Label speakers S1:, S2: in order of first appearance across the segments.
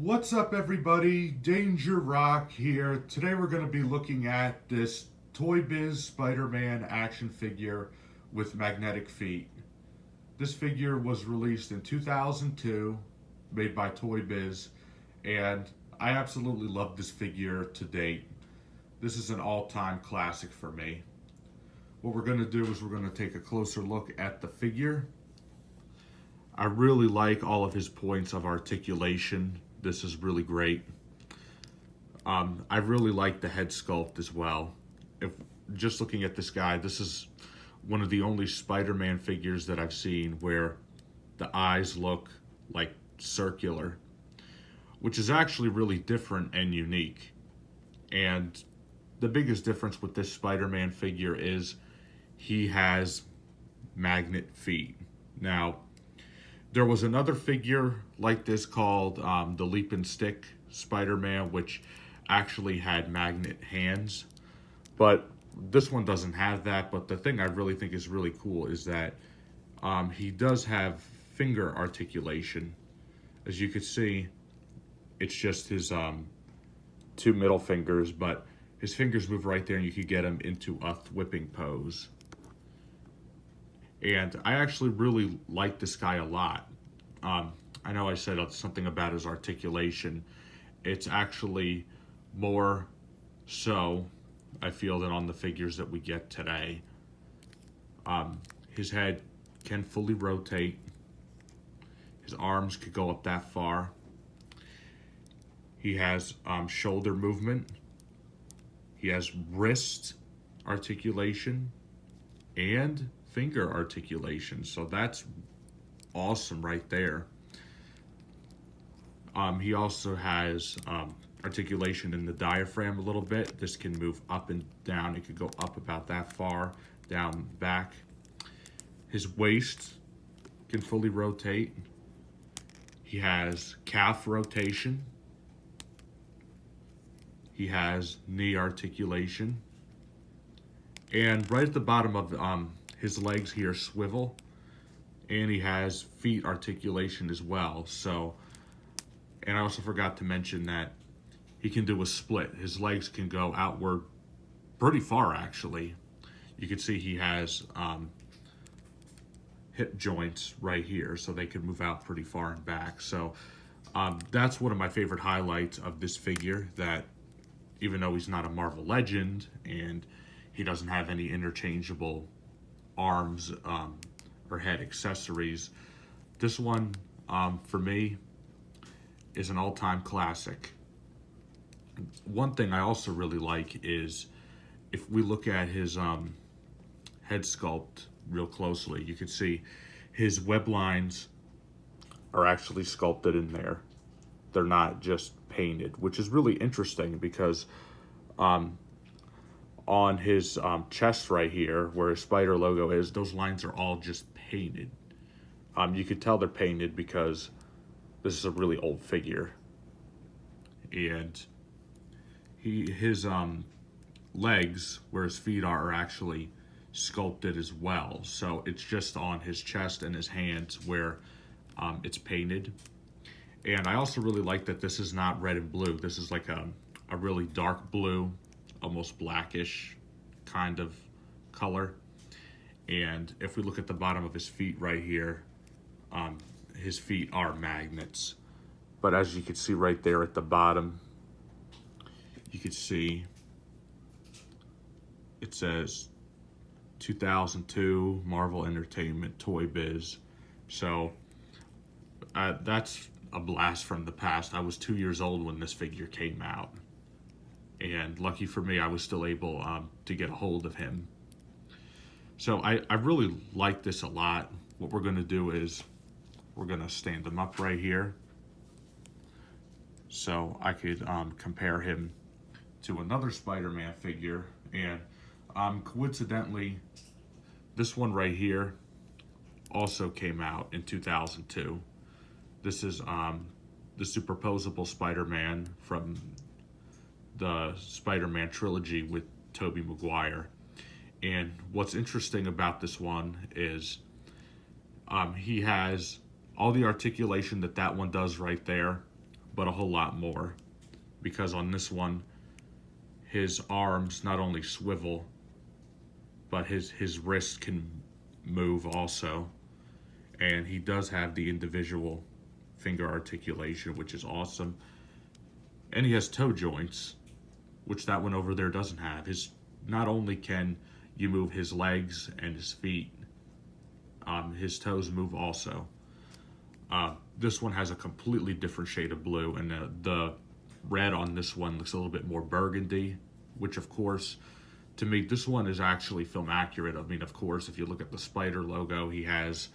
S1: What's up, everybody? Danger Rock here. Today we're going to be looking at this Toybiz Spider-Man action figure with magnetic feet. This figure was released in 2002, made by Toybiz, and I absolutely love this figure to date. This is an all-time classic for me. What we're going to do is we're going to take a closer look at the figure. I really like all of his points of articulation. This is really great. I really like the head sculpt as well. If just looking at this guy, this is one of the only Spider-Man figures that I've seen where the eyes look like circular, which is actually really different and unique. And the biggest difference with this Spider-Man figure is he has magnet feet. Now, there was another figure like this called the Leap and Stick Spider-Man, which actually had magnet hands. But this one doesn't have that. But the thing I really think is really cool is that he does have finger articulation. As you can see, it's just his two middle fingers, but his fingers move right there and you could get him into a whipping pose. And I actually really like this guy a lot. I know I said something about his articulation. It's actually more so, I feel, than on the figures that we get today. His head can fully rotate. His arms could go up that far. He has shoulder movement. He has wrist articulation and finger articulation, so that's awesome right there. He also has articulation in the diaphragm a little bit. This can move up and down. It could go up about that far, down, back. His waist can fully rotate. He has calf rotation. He has knee articulation. And right at the bottom of his legs here swivel, and he has feet articulation as well. So, and I also forgot to mention that he can do a split. His legs can go outward pretty far, actually. You can see he has hip joints right here, so they can move out pretty far and back. So that's one of my favorite highlights of this figure, that even though he's not a Marvel legend and he doesn't have any interchangeable arms or head accessories, this one for me is an all-time classic. One thing I also really like is if we look at his head sculpt real closely, you can see his web lines are actually sculpted in there. They're not just painted, which is really interesting because on his chest right here, where his spider logo is, those lines are all just painted. You could tell they're painted because this is a really old figure. And his legs, where his feet are actually sculpted as well. So it's just on his chest and his hands where it's painted. And I also really like that this is not red and blue. This is like a really dark blue, almost blackish kind of color. And if we look at the bottom of his feet right here, his feet are magnets. But as you can see right there at the bottom, you can see it says 2002 Marvel Entertainment Toybiz. So that's a blast from the past. I was 2 years old when this figure came out. And lucky for me, I was still able to get a hold of him. So I really like this a lot. What we're going to do is we're going to stand him up right here so I could compare him to another Spider-Man figure. And coincidentally, this one right here also came out in 2002. This is the superposable Spider-Man from the Spider-Man trilogy with Tobey Maguire. And what's interesting about this one is he has all the articulation that one does right there, but a whole lot more, because on this one, his arms not only swivel, but his wrist can move also. And he does have the individual finger articulation, which is awesome. And he has toe joints, which that one over there doesn't have. Not only can you move his legs and his feet, his toes move also. This one has a completely different shade of blue, and the red on this one looks a little bit more burgundy, which of course, to me, this one is actually film accurate. I mean, of course, if you look at the Spider logo, he has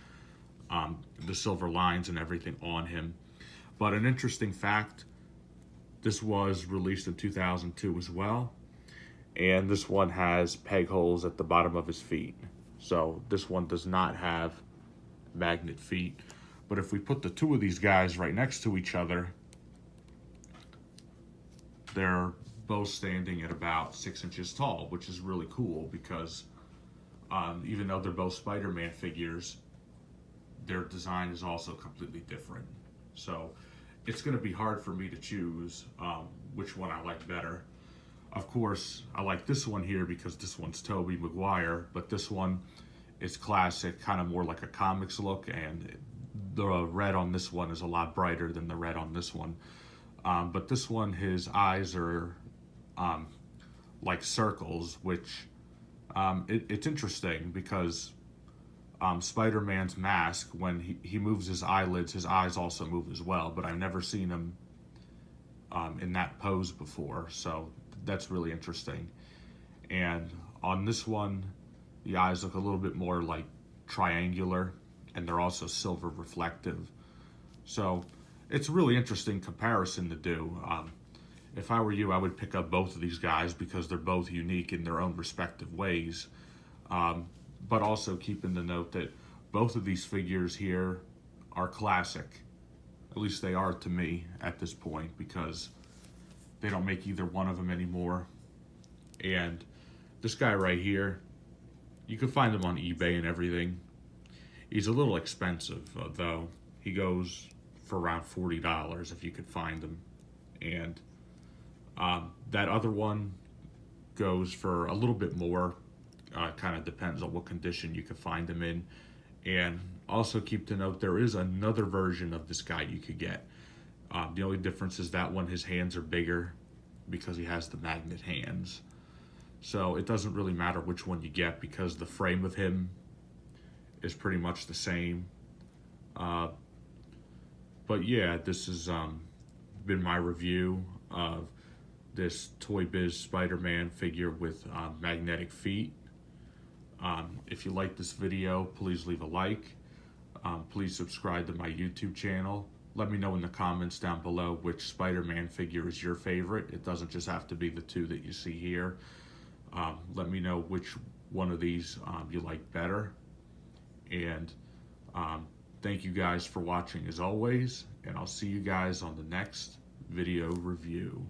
S1: the silver lines and everything on him. But an interesting fact, this was released in 2002 as well, and this one has peg holes at the bottom of his feet. So this one does not have magnet feet. But if we put the two of these guys right next to each other, they're both standing at about 6 inches tall, which is really cool because even though they're both Spider-Man figures, their design is also completely different. So it's going to be hard for me to choose which one I like better. Of course, I like this one here because this one's Tobey Maguire, but this one is classic, kind of more like a comics look, and the red on this one is a lot brighter than the red on this one. But this one, his eyes are like circles, which it's interesting because Spider-Man's mask, when he moves his eyelids, his eyes also move as well, but I've never seen him in that pose before, so that's really interesting. And on this one, the eyes look a little bit more like triangular, and they're also silver reflective. So it's a really interesting comparison to do. If I were you, I would pick up both of these guys because they're both unique in their own respective ways. But also keep in the note that both of these figures here are classic. At least they are to me at this point, because they don't make either one of them anymore. And this guy right here, you can find him on eBay and everything. He's a little expensive, though. He goes for around $40 if you could find him. And that other one goes for a little bit more. Kind of depends on what condition you can find him in. And also keep to note, there is another version of this guy you could get. The only difference is that one, his hands are bigger because he has the magnet hands. So it doesn't really matter which one you get because the frame of him is pretty much the same. But yeah, this has been my review of this Toybiz Spider-Man figure with magnetic feet. If you like this video, please leave a like. Please subscribe to my YouTube channel. Let me know in the comments down below which Spider-Man figure is your favorite. It doesn't just have to be the two that you see here. Let me know which one of these you like better. And thank you guys for watching as always, and I'll see you guys on the next video review.